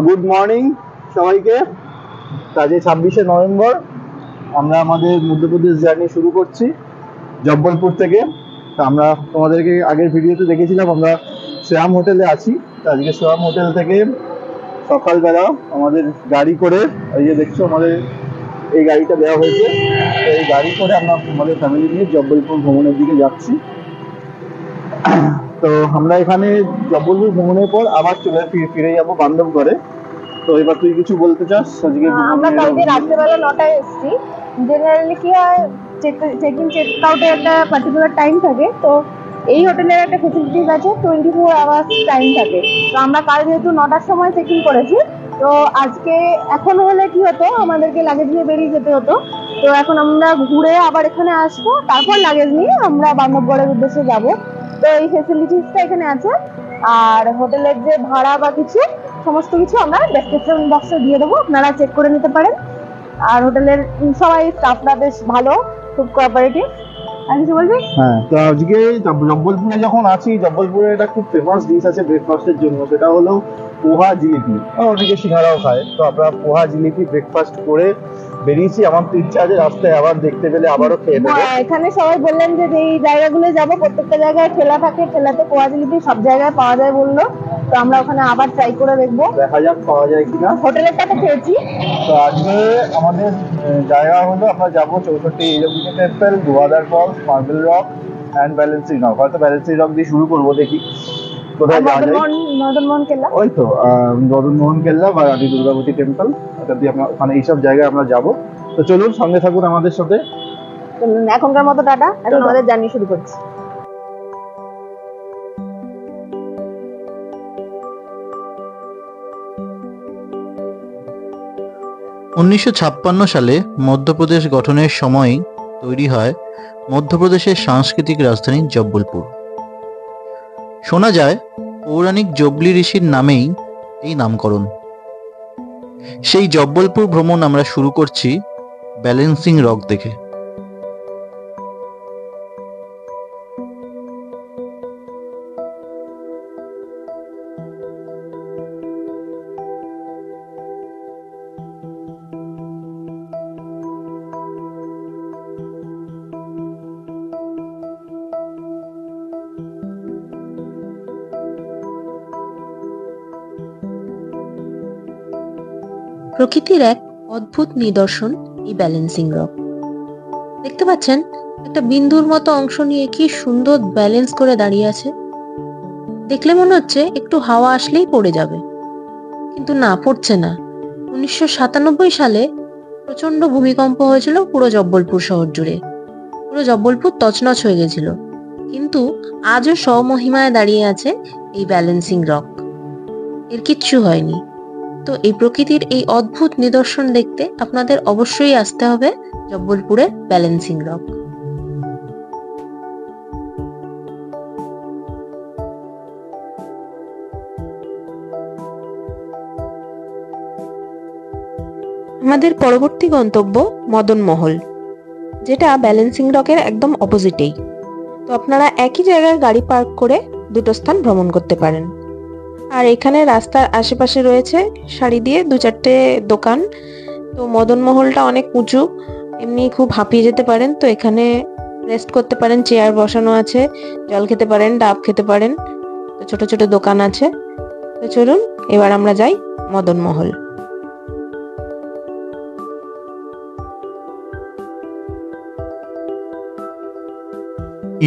Good morning সবাইকে। আজ 26শে November আমরা আমাদের মধ্যপ্রদেশ জার্নি শুরু করছি জব্বলপুর থেকে। তো আমরা তোমাদেরকে আগের ভিডিওতে দেখেছিলাম আমরা শ্যাম হোটেলে আছি। তো আজকে শ্যাম হোটেল থেকে সকালবেলা আমাদের গাড়ি করে, এই যে দেখছো আমাদের এই গাড়িটা দেওয়া হয়েছে, তো এই গাড়ি করে আমরা আমাদের ফ্যামিলি নিয়ে জব্বলপুর ভ্রমণের দিকে যাচ্ছি। তো আমরা এখানে জব্বলপুর ভ্রমণের পর আবার ফিরে যাবো বান্ধবগড়ে। তো এবার তুই কিছু বলতে চাস আজকে? আমরা কালকে রাত্রেবেলা 9টায় এসেছি। জেনারেলি কি হয়, চেক ইন চেক আউটের একটা পার্টিকুলার টাইম থাকে। তো এই হোটেলের একটা ফেসিলিটিস আছে, 24 আওয়ার্স টাইম থাকে। তো আমরা কাল যেহেতু 9টার সময় চেক ইন করেছি, তো আজকে এখন হলে কি হতো, আমাদেরকে লাগেজ নিয়ে বেরিয়ে যেতে হতো। তো এখন আমরা ঘুরে আবার এখানে আসবো, তারপর লাগেজ নিয়ে আমরা বান্ধবগড়ের উদ্দেশ্যে যাব। তো এই ফেসিলিটিসটা এখানে আছে। আর হোটেলের যে ভাড়া বা কিছু সমস্ত কিছু আমরা ডেসক্রিপশন বক্সে দিয়ে দেবো, আপনারা চেক করে নিতে পারেন। আর হোটেলের সবাই স্টাফরা বেশ ভালো, খুব কোঅপারেটিভ। আর কিছু বলবি? হ্যাঁ, তো আজকে জব্বলপুরে যখন আছি, জব্বলপুরে একটা খুব ফেমাস ডিশ আছে ব্রেকফাস্টের জন্য, সেটা হলো পোহা জিলিপি। অনেকে সিঙ্গারাও খায়। তো আমরা পোহা জিলিপি ব্রেকফাস্ট করে বেরিয়েছি। আমার তো ইচ্ছা আছে রাস্তায় আবার দেখতে পেলে আবারও খেয়ে নেবো। এখানে সবাই বললেন যে এই জায়গাগুলো যাবো, প্রত্যেকটা জায়গায় ঠেলা থাকে, ঠেলাতে পোহা জিলিপি সব জায়গায় পাওয়া যায় বললো। তো আমরা ওখানে আবার ট্রাই করে দেখবো, দেখা যাক পাওয়া যায় কিনা। হোটেলের টাকা খেয়েছি। তো আজকে আমাদের জায়গা হলো আমরা যাবো 64 ইলেভেন temple, Dhuandhar falls, marble rock and balancing rock. হয়তো ব্যালেন্সিং রক দিয়ে শুরু করবো, দেখি কোথায় যাওয়া যায়। মদন মোহন কেল্লা, ওই তো মদন মোহন কেল্লা বা রানী দুর্গাবতী টেম্পল, ওটা দিয়ে আমরা ওখানে এইসব জায়গায় আমরা যাবো। তো চলুন সঙ্গে থাকুন আমাদের সাথে। এখনকার মতো টাটা, এখন আমাদের জার্নি শুরু করছি। উনিশশো 1956 সালে মধ্যপ্রদেশ গঠনের সময় তৈরি হয় মধ্যপ্রদেশের সাংস্কৃতিক রাজধানী জব্বলপুর। শোনা যায় পৌরাণিক জবলি ঋষির নামেই এই নামকরণ। সেই জব্বলপুর ভ্রমণ আমরা শুরু করছি ব্যালেন্সিং রক দেখে। প্রকৃতির এক অদ্ভুত নিদর্শন এই ব্যালেন্সিং রক। দেখতে পাচ্ছেন, একটা বিন্দুর মতো অংশ নিয়ে কি সুন্দর ব্যালেন্স করে দাঁড়িয়ে আছে। দেখলে মনে হচ্ছে একটু হাওয়া আসলেই পড়ে যাবে, কিন্তু না, পড়ছে না। 1997 সালে প্রচন্ড ভূমিকম্প হয়েছিল পুরো জব্বলপুর শহর জুড়ে। পুরো জব্বলপুর তছনছ হয়ে গেছিল, কিন্তু আজও স্বমহিমায় দাঁড়িয়ে আছে এই ব্যালেন্সিং রক। এর কিচ্ছু হয়নি। তো এই প্রকৃতির এই অদ্ভুত নিদর্শন দেখতে আপনাদের অবশ্যই আসতে হবে জব্বলপুরের ব্যালেন্সিং রক। আমাদের পরবর্তী গন্তব্য মদন মহল, যেটা ব্যালেন্সিং রকের একদম অপোজিটেই। তো আপনারা একই জায়গায় গাড়ি পার্ক করে দুটো স্থান ভ্রমণ করতে পারেন। আর এখানে রাস্তার আশেপাশে রয়েছে সারি দিয়ে 2-4টে দোকান। তো মদন মহলটা অনেক উঁচু, এমনি খুব হাঁপিয়ে যেতে পারেন। তো এখানে রেস্ট করতে পারেন, চেয়ার বসানো আছে, জল খেতে পারেন, ডাব খেতে পারেন। তো ছোট ছোট দোকান আছে। তো চলুন এবার আমরা যাই মদন মহল।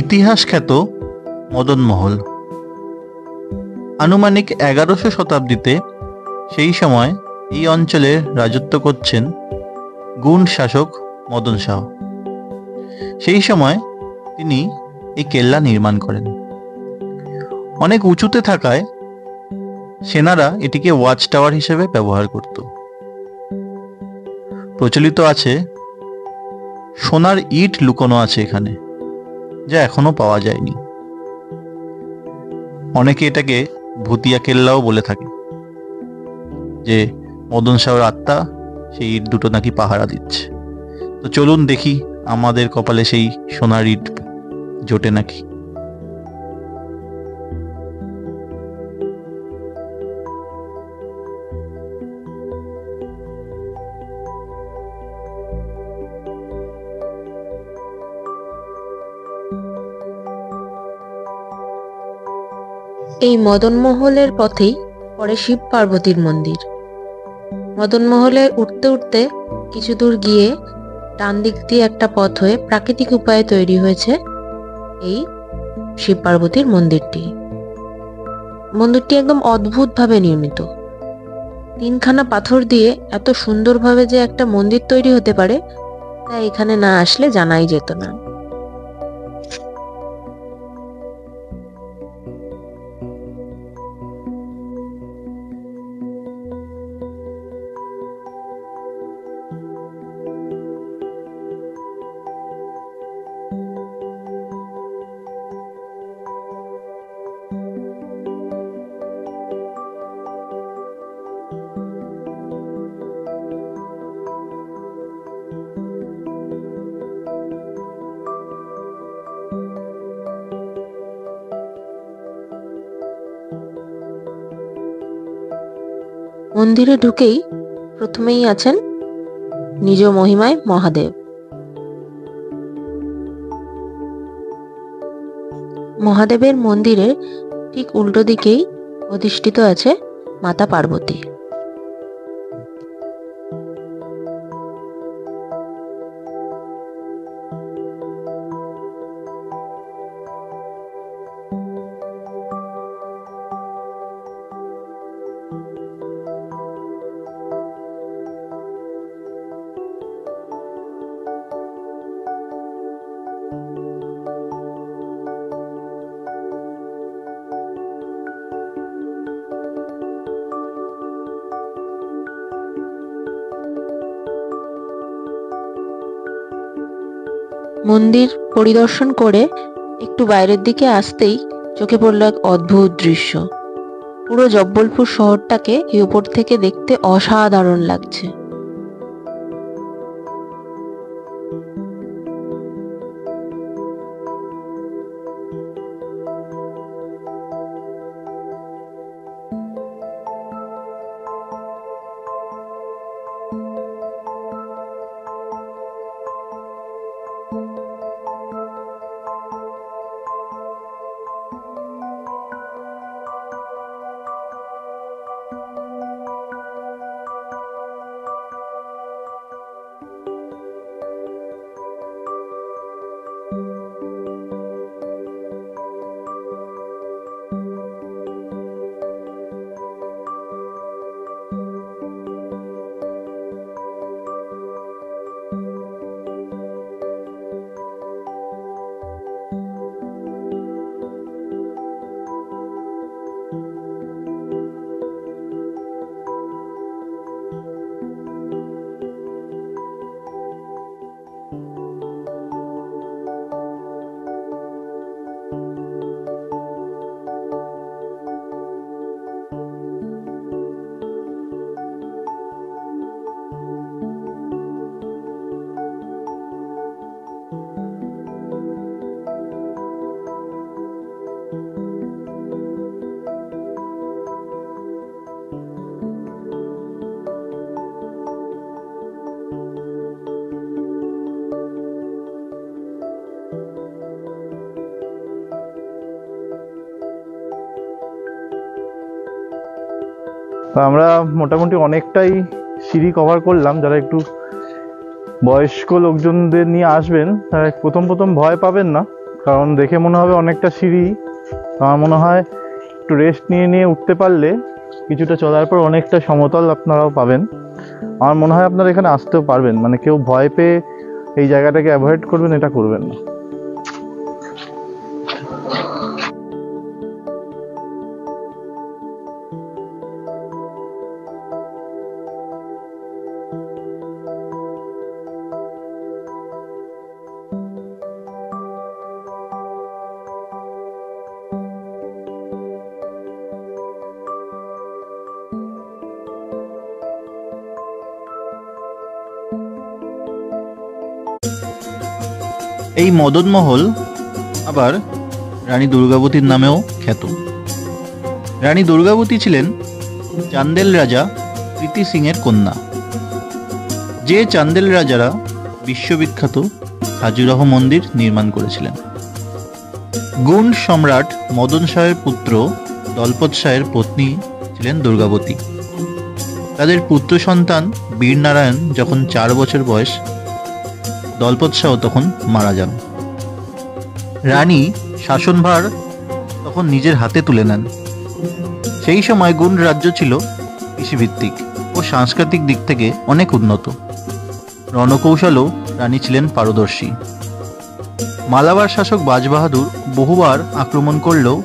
ইতিহাস খ্যাত মদন মহল আনুমানিক 11শো শতাব্দীতে সেই সময় এই অঞ্চলে রাজত্ব করছেন গুণ শাসক মদন শাহ। সেই সময় তিনি এই কেল্লা নির্মাণ করেন। অনেক উঁচুতে থাকায় সেনারা এটিকে ওয়াচ টাওয়ার হিসেবে ব্যবহার করত। প্রচলিত আছে সোনার ইট লুকোনো আছে এখানে, যা এখনো পাওয়া যায়নি। অনেকে এটাকে ভুতিয়া কেল্লাও বলে থাকে, যে মদন শাহর আত্মা সেই ইট দুটো নাকি পাহারা দিচ্ছে। তো চলুন দেখি আমাদের কপালে সেই সোনার ইট জোটে নাকি। এই মদনমহলের পথেই পড়ে শিব পার্বতীর মন্দির। মদনমহলে উঠতে উঠতে কিছু দূর গিয়ে ডান দিক দিয়ে একটা পথ হয়ে প্রাকৃতিক উপায়ে তৈরি হয়েছে এই শিব পার্বতীর মন্দিরটি। মন্দিরটি একদম অদ্ভুতভাবে নির্মিত। 3খানা পাথর দিয়ে এত সুন্দরভাবে যে একটা মন্দির তৈরি হতে পারে তা এখানে না আসলে জানাই যেত না। মন্দিরে ঢুকেই প্রথমেই আছেন নিজ মহিমায় মহাদেব। মহাদেবের মন্দিরের ঠিক উল্টো দিকেই অধিষ্ঠিত আছে মাতা পার্বতী। মন্দির পরিদর্শন করে একটু বাইরের দিকে আসতেই চোখে পড়ল এক অদ্ভুত দৃশ্য। পুরো জব্বলপুর শহরটাকে এই উপর থেকে দেখতে অসাধারণ লাগছে। তো আমরা মোটামুটি অনেকটাই সিঁড়ি কভার করলাম। যারা একটু বয়স্ক লোকজনদের নিয়ে আসবেন তারা প্রথম প্রথম ভয় পাবেন না, কারণ দেখে মনে হবে অনেকটা সিঁড়ি। আমার মনে হয় একটু রেস্ট নিয়ে নিয়ে উঠতে পারলে কিছুটা চলার পর অনেকটা সমতল আপনারাও পাবেন। আমার মনে হয় আপনারা এখানে আসতেও পারবেন, মানে কেউ ভয় পেয়ে এই জায়গাটাকে অ্যাভয়েড করবেন এটা করবেন না। এই মদনমহল আবার রানী দুর্গাবতীর নামেও খ্যাত। রানী দুর্গাবতী ছিলেন চান্দেল রাজা প্রীতি সিং এর কন্যা, যে চান্দেল রাজারা বিশ্ববিখ্যাত খাজুরাহ মন্দির নির্মাণ করেছিলেন। গুণ সম্রাট মদন শাহের পুত্র দলপত শাহের পত্নী ছিলেন দুর্গাবতী। তাদের পুত্র সন্তান বীরনারায়ণ যখন 4 বছর বয়স, দলপত শাহ তখন মারা যান। রানী শাসনভার তখন নিজের হাতে তুলে নেন। সেই সময় গুণ রাজ্য ছিল কৃষিভিত্তিক ও সাংস্কৃতিক দিক থেকে অনেক উন্নত। রণকৌশলও রানী ছিলেন পারদর্শী। মালাবার শাসক বাজবাহাদুর বহুবার আক্রমণ করলেও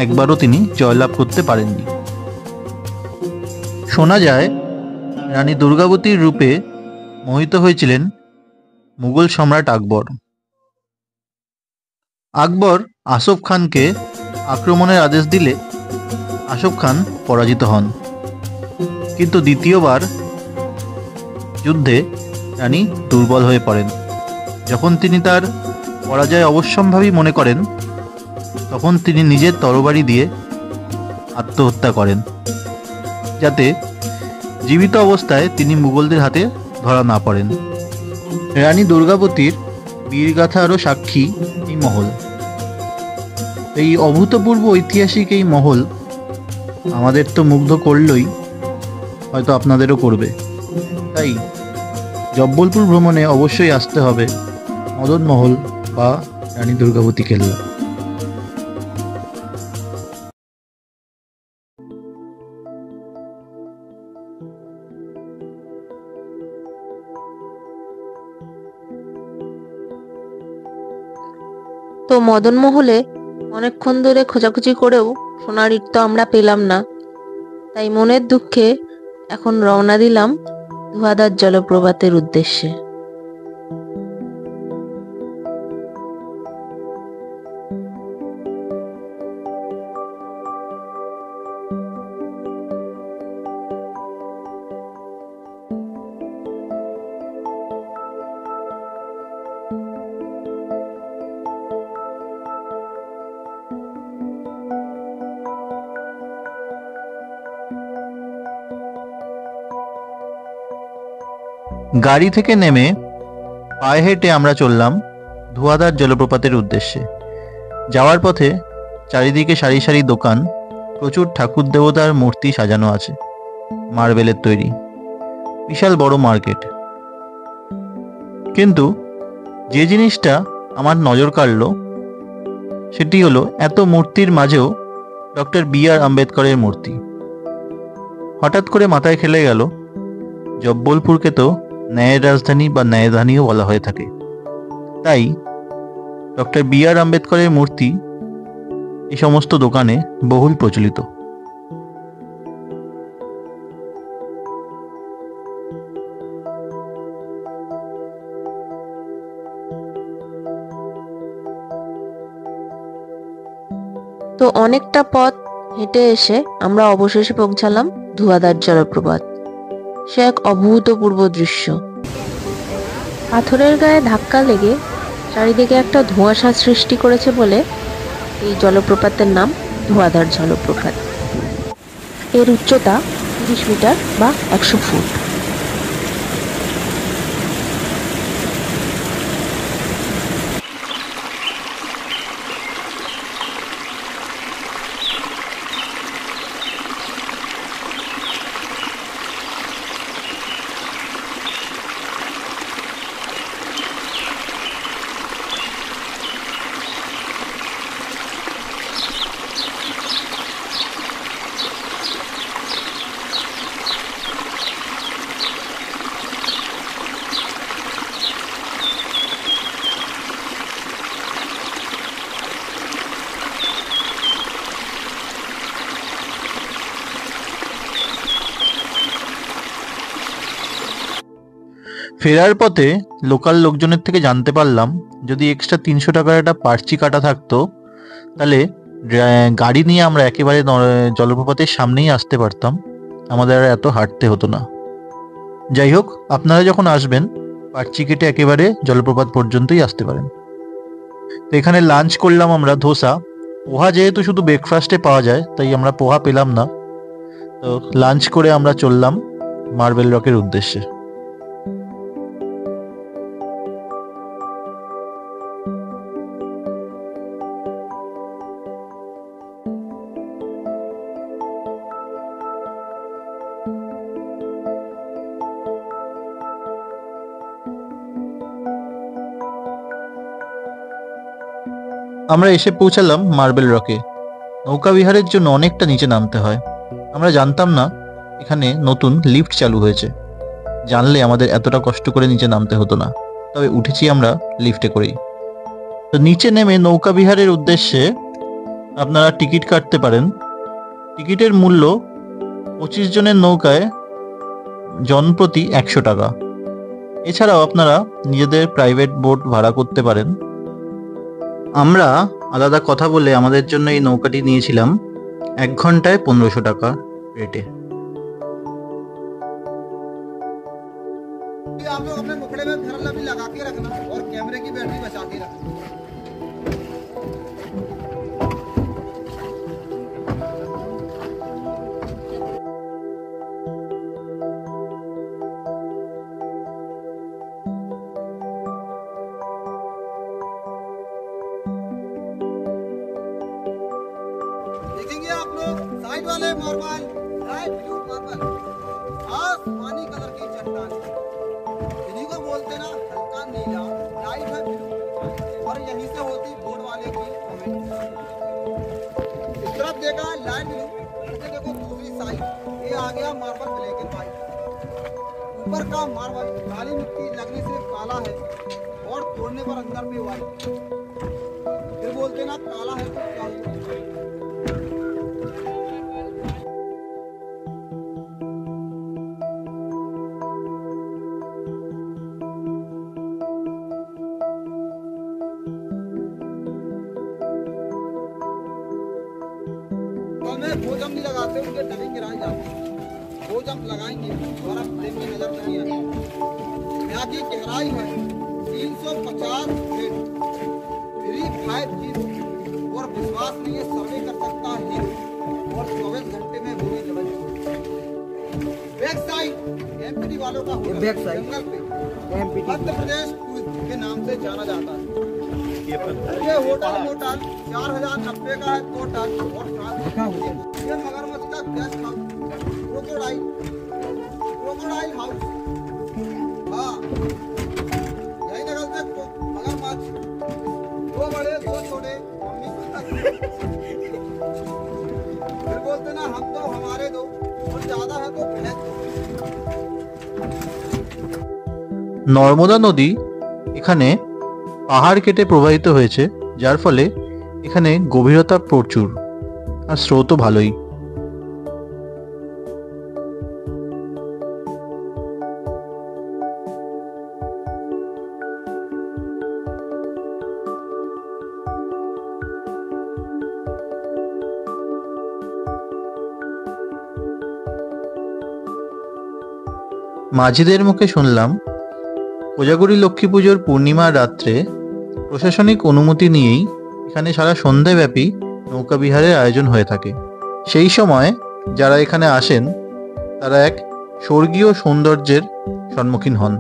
একবারও তিনি জয়লাভ করতে পারেননি। শোনা যায় রানী দুর্গাবতীর রূপে মোহিত হয়েছিলেন মুঘল সম্রাট আকবর। আকবর আসফ খানকে আক্রমণের আদেশ দিলে আসফ খান পরাজিত হন, কিন্তু দ্বিতীয়বার যুদ্ধে রানী দুর্বল হয়ে পড়েন। যখন তিনি তার পরাজয় অবশ্যম্ভাবী মনে করেন, তখন তিনি নিজের তরবারি দিয়ে আত্মহত্যা করেন, যাতে জীবিত অবস্থায় তিনি মুঘলদের হাতে ধরা না পড়েন। রানী দুর্গাবতীর বীরগাথারও সাক্ষী এই মহল। এই অভূতপূর্ব ঐতিহাসিক এই মহল আমাদের তো মুগ্ধ করলই, হয়তো আপনাদেরও করবে। তাই জব্বলপুর ভ্রমণে অবশ্যই আসতে হবে মদন মহল বা রানী দুর্গাবতী কেল্লা। তো মদনমহলে অনেকক্ষণ ধরে খোঁজাখুঁজি করেও সোনার ইট তো আমরা পেলাম না, তাই মনের দুঃখে এখন রওনা দিলাম ধোঁয়াধার জলপ্রপাতের উদ্দেশ্যে। গাড়ি থেকে নেমে পায়ে হেঁটে আমরা চললাম ধোঁয়াধার জলপ্রপাতের উদ্দেশ্যে। যাওয়ার পথে চারিদিকে সারি সারি দোকান, প্রচুর ঠাকুর দেবতার মূর্তি সাজানো আছে, মার্বেলের তৈরি বিশাল বড় মার্কেট। কিন্তু যে জিনিসটা আমার নজর কাড়ল সেটি হলো এত মূর্তির মাঝেও ডক্টর বি.আর. আম্বেদকরের মূর্তি। হঠাৎ করে মাথায় খেলে গেল, জব্বলপুরকে তো ন্যায়ের রাজধানী বা ন্যায়ধানীও বলা হয়ে থাকে, তাই ডক্টর বি.আর. আম্বেদকরের মূর্তি এই সমস্ত দোকানে বহুল প্রচলিত। তো অনেকটা পথ হেঁটে এসে আমরা অবশেষে পৌঁছালাম ধোঁয়াধার জলপ্রপাত। সে এক অভূতপূর্ব দৃশ্য। পাথরের গায়ে ধাক্কা লেগে চারিদিকে একটা ধোঁয়াশা সৃষ্টি করেছে বলে এই জলপ্রপাতের নাম ধোঁয়াধার জলপ্রপাত। এর উচ্চতা 30 মিটার বা 100 ফুট। ফেরার পথে লোকাল লোকজনের থেকে জানতে পারলাম, যদি এক্সট্রা 300 টাকার একটা পার্চি কাটা থাকতো তাহলে গাড়ি নিয়ে আমরা একেবারে জলপ্রপাতের সামনেই আসতে পারতাম, আমাদের আর এত হাঁটতে হতো না। যাই হোক, আপনারা যখন আসবেন পার্চি কেটে একেবারে জলপ্রপাত পর্যন্তই আসতে পারেন। তো এখানে লাঞ্চ করলাম আমরা ধোসা। পোহা যেহেতু শুধু ব্রেকফাস্টে পাওয়া যায়, তাই আমরা পোহা পেলাম না। তো লাঞ্চ করে আমরা চললাম মার্বেল রকের উদ্দেশ্যে। আমরা এসে পৌঁছালাম মার্বেল রকে। নৌকা বিহারের জন্য অনেকটা নিচে নামতে হয়। আমরা জানতাম না এখানে নতুন লিফট চালু হয়েছে। জানলে আমাদের এতটা কষ্ট করে নিচে নামতে হতো না। তবে উঠেছি আমরা লিফটে করেই। তো নিচে নেমে নৌকা বিহারের উদ্দেশ্যে আপনারা টিকিট কাটতে পারেন। টিকিটের মূল্য 25 জনের নৌকায় জনপ্রতি 100 টাকা। এছাড়াও আপনারা নিজেদের প্রাইভেট বোট ভাড়া করতে পারেন। আমরা আলাদা কথা বলে আমাদের জন্য এই নৌকাটি নিয়েছিলাম 1 ঘন্টায় 1500 টাকা রেটে। आप लोग अपने मुखड़े में घर भी लगा के रखना और कैमरे की बैटरी बचा के रखना। देखेंगे आप लोग साइड वाले मार्बल, लाइट ब्लू मार्बल, आसमानी कलर की चट्टान, इन्हीं को बोलते ना हल्का नीला, लाइट है ब्लू, और यहीं से होती बोर्ड वाले की कमेंट। इस तरफ देखा लाइट ब्लू, इधर देखो दूसरी साइड, ये आ गया मार्बल ब्लैक एंड व्हाइट। ऊपर का मार्बल काली मिट्टी लगने से काला है और तोड़ने पर अंदर में व्हाइट। फिर बोलते ना काला है तो क्या हुआ? में भोजन नहीं लगाते, उनके डबिंग गिराई जाती है। भोजन लगाएंगे द्वारा फ्रेम में नजर नहीं आएगी। यहाँ की गहराई है 350 फीट, 350 और विश्वास नहीं है सर्वे कर सकता है और 24 घंटे में भूमि जबल। बैक साइड एमपी वालों का होटल जंगल पे मध्य प्रदेश के नाम से जाना जाता है। ये होटल 4090 का है टोटल और ये मगरमच्छ का गेस्ट हाउस, क्रोकोडाइल हाउस। हाँ, यही निकलते मगरमच्छ, 2 बड़े 2 छोटे। मम्मी फिर बोलते ना हम तो हमारे दो और ज्यादा है तो भैंस दो। নর্মদা নদী এখানে পাহাড় কেটে প্রবাহিত হয়েছে, যার ফলে এখানে গভীরতা প্রচুর আর স্রোতও ভালোই। মাঝিদের মুখে শুনলাম কোজাগরী লক্ষ্মী পুজোর পূর্ণিমার রাত্রে প্রশাসনিক অনুমতি নিয়েই এখানে সারা সন্ধ্যাব্যাপী নৌকা বিহারের আয়োজন হয়ে থাকে। সেই সময় যারা এখানে আসেন তারা এক স্বর্গীয় সৌন্দর্যের সম্মুখীন হন।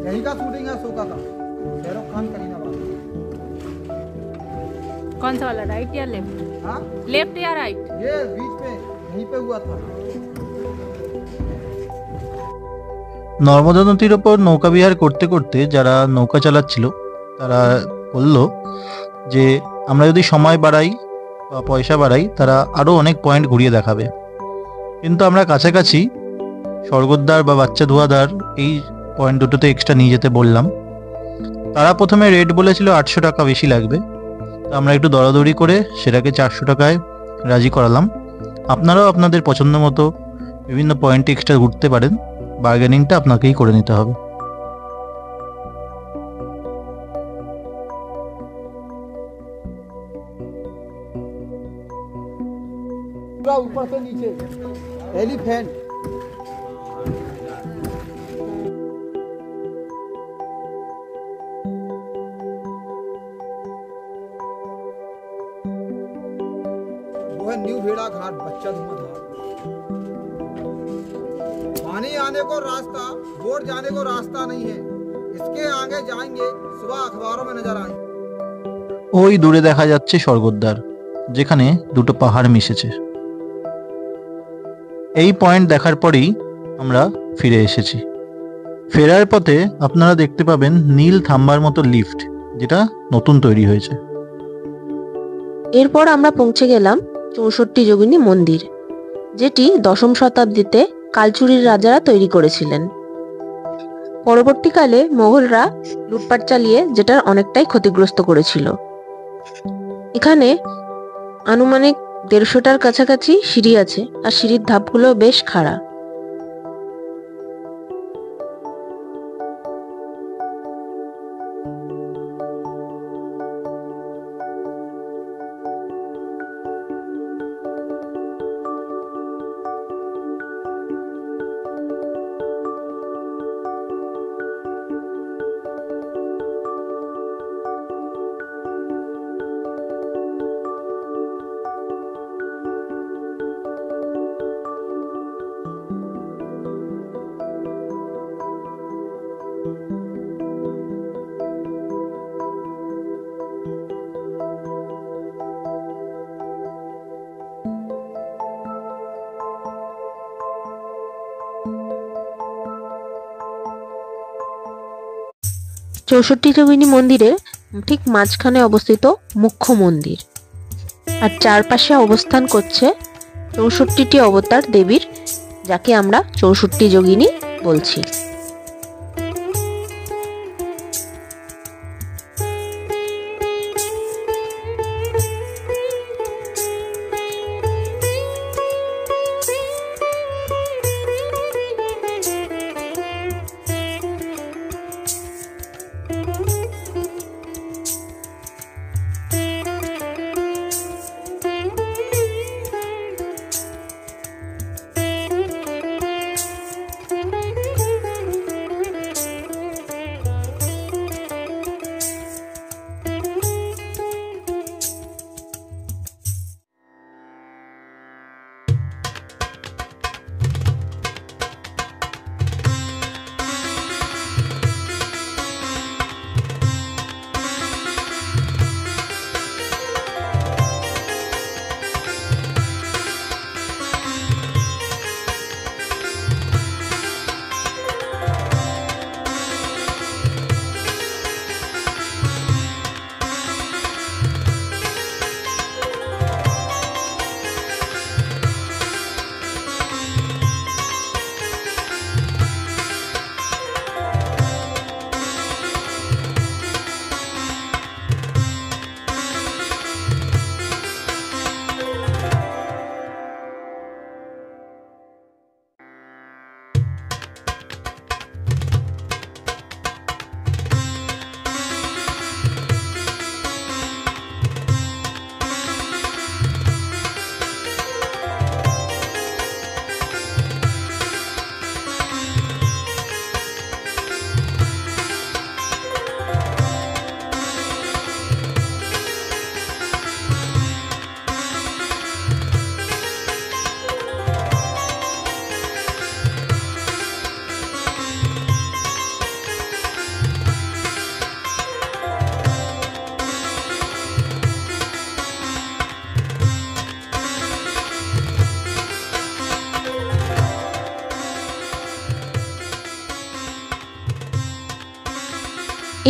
यही का शूटिंग है शोका का, शाहरुख खान करीना वाला। कौन सा वाला, राइट या लेफ्ट? हाँ, लेफ्ट या राइट? ये बीच पे यहीं पे हुआ था। নর্মদা নদীর ওপর নৌকা বিহার করতে করতে যারা নৌকা চালাচ্ছিল তারা বলল যে আমরা যদি সময় বাড়াই বা পয়সা বাড়াই তারা আরও অনেক পয়েন্ট ঘুরিয়ে দেখাবে। কিন্তু আমরা কাছাকাছি স্বর্গদ্বার বা বাচ্চা ধোয়াধার এই পয়েন্ট দুটোতে এক্সট্রা নিয়ে যেতে বললাম। তারা প্রথমে রেট বলেছিল 800 টাকা বেশি লাগবে, তো আমরা একটু দরাদরি করে সেটাকে 400 টাকায় রাজি করালাম। আপনারাও আপনাদের পছন্দ মতো বিভিন্ন পয়েন্টে এক্সট্রা ঘুরতে পারেন, বার্গেনিংটা আপনাকেই করে নিতে হবে। पूरा ऊपर से नीचे एलिफेंट। वो है न्यू भेड़ा घाट बच्चा धुआं घाट। पानी आने को रास्ता, बोट जाने को रास्ता नहीं है। इसके आगे जाएंगे सुबह अखबारों में नजर आएंगे। ওই দূরে দেখা যাচ্ছে স্বর্গদ্বার, যেখানে দুটো পাহাড় মিশেছে। এই পয়েন্ট দেখার পরেই আমরা ফিরে এসেছি। ফেরার পথে আপনারা দেখতে পাবেন নীল থাম্বার মতো লিফট, যেটা নতুন তৈরি হয়েছে। এরপর আমরা পৌঁছে গেলাম 64 যোগিনী মন্দির, যেটি 10ম শতাব্দীতে কালচুরির রাজারা তৈরি করেছিলেন। পরবর্তীকালে মোগলরা লুটপাট চালিয়ে যেটার অনেকটাই ক্ষতিগ্রস্ত করেছিল। এখানে আনুমানিক 150টার কাছাকাছি সিঁড়ি আছে, আর সিঁড়ির ধাপগুলো বেশ খাড়া। চৌষট্টি যোগিনী মন্দিরের ঠিক মাঝখানে অবস্থিত মুখ্য মন্দির, আর চারপাশে অবস্থান করছে 64টি অবতার দেবীর, যাকে আমরা 64 যোগিনী বলছি।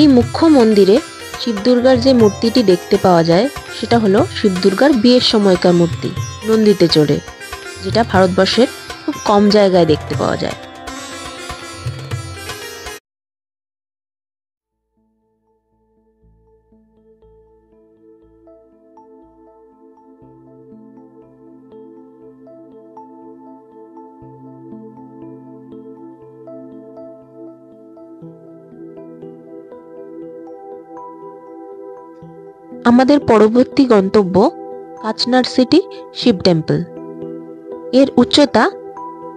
এই মুখ্য মন্দিরে শিব দুর্গার যে মূর্তিটি দেখতে পাওয়া যায় সেটা হলো শিব দুর্গার বিয়ের সময়কার মূর্তি, নন্দীতে চড়ে, যেটা ভারতবর্ষের খুব কম জায়গায় দেখতে পাওয়া যায়। আমাদের পরবর্তী গন্তব্য কাচনার সিটি শিব টেম্পল। এর উচ্চতা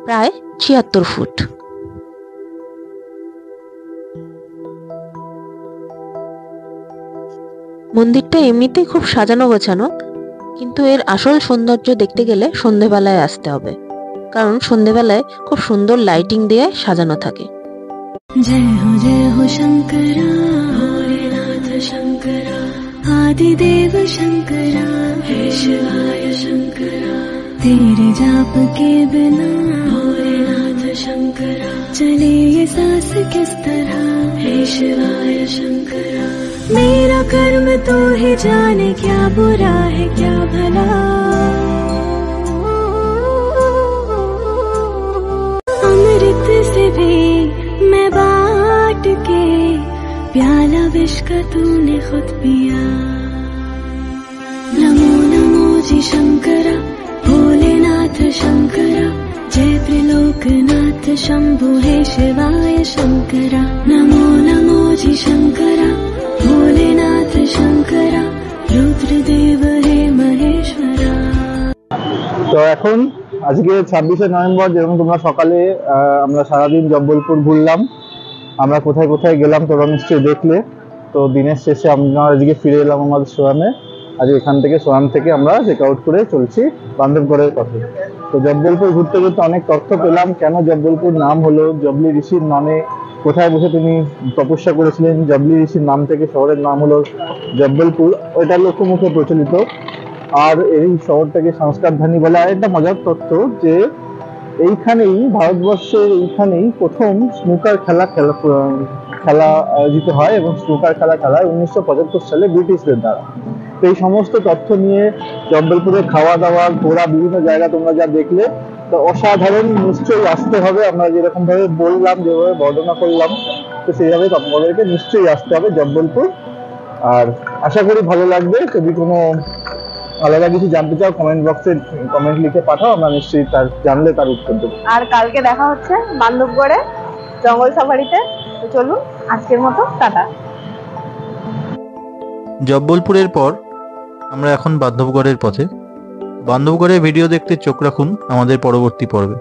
প্রায় 76 ফুট। মন্দিরটা এমনিতেই খুব সাজানো গোছানো, কিন্তু এর আসল সৌন্দর্য দেখতে গেলে সন্ধেবেলায় আসতে হবে, কারণ সন্ধেবেলায় খুব সুন্দর লাইটিং দিয়ে সাজানো থাকে। जय हो शंकरा भोलेनाथ शंकरा आदिदेव शंकरा हे शिवाय शंकरा तेरे जाप के बिना भोलेनाथ शंकरा चले ये सांस किस तरह हे शिवाय शंकरा मेरा कर्म तो ही जाने क्या बुरा है क्या भला अमृत से भी मैं बाट के प्याला विष का तूने खुद पिया नमो नमो जी शंकरा भोलेनाथ शंकरा जय त्रिलोकनाथ शंभु हे शिवाय शंकरा नमो नमो जी शंकरा भोलेनाथ शंकरा रुद्रदेव हे महेश्वरा। তো এখন আজকে 26শে নভেম্বর, যেরকম তোমরা সকালে আমরা সারাদিন জব্বলপুর ঘুরলাম, আমরা কোথায় কোথায় গেলাম তোমরা নিশ্চয়ই দেখলে। তো দিনের শেষে আমরা আজকে ফিরে এলাম আমাদের সোয়ামে। আজ এখান থেকে সোয়াম থেকে আমরা চেক আউট করে চলছি বান্ধবগড়ের পথে। তো জব্বলপুর ঘুরতে ঘুরতে অনেক তথ্য পেলাম, কেন জব্বলপুর নাম হলো, জবলি ঋষির নামে কোথায় বসে তিনি তপস্যা করেছিলেন, জবলি ঋষির নাম থেকে শহরের নাম হলো জব্বলপুর, ওইটা লোকমুখে প্রচলিত। আর এই শহরটাকে সংস্কারধানী বলে। আর একটা মজার তথ্য যে এইখানেই ভারতবর্ষের এইখানেই প্রথম স্নুকার খেলা আয়োজিত হয় এবং স্নুকার খেলা হয় 1975 সালে ব্রিটিশদের দ্বারা। তো এই সমস্ত তথ্য নিয়ে জব্বলপুরের খাওয়া দাওয়া ঘোরা বিভিন্ন জায়গা তোমরা যা দেখলে, তো অসাধারণ, নিশ্চয়ই আসতে হবে। আমরা যেরকম ভাবে বললাম, যেভাবে বর্ণনা করলাম, তো সেইভাবে তোমাদেরকে নিশ্চয়ই আসতে হবে জব্বলপুর। আর আশা করি ভালো লাগবে। যদি কোনো আলাদা কিছু জানতে চাও কমেন্ট বক্সে কমেন্ট লিখে পাঠাও, আমরা নিশ্চয়ই তার জানলে তার উত্তর দেবো। আর কালকে দেখা হচ্ছে বান্ধবগড়ে জঙ্গল সাফারিতে। তো চলুন, আজকের মতো টাটা। জব্বলপুরের পর আমরা এখন বান্ধবগড়ের পথে। বান্ধবগড়ের ভিডিও দেখতে চোখ রাখুন আমাদের পরবর্তী পর্বে।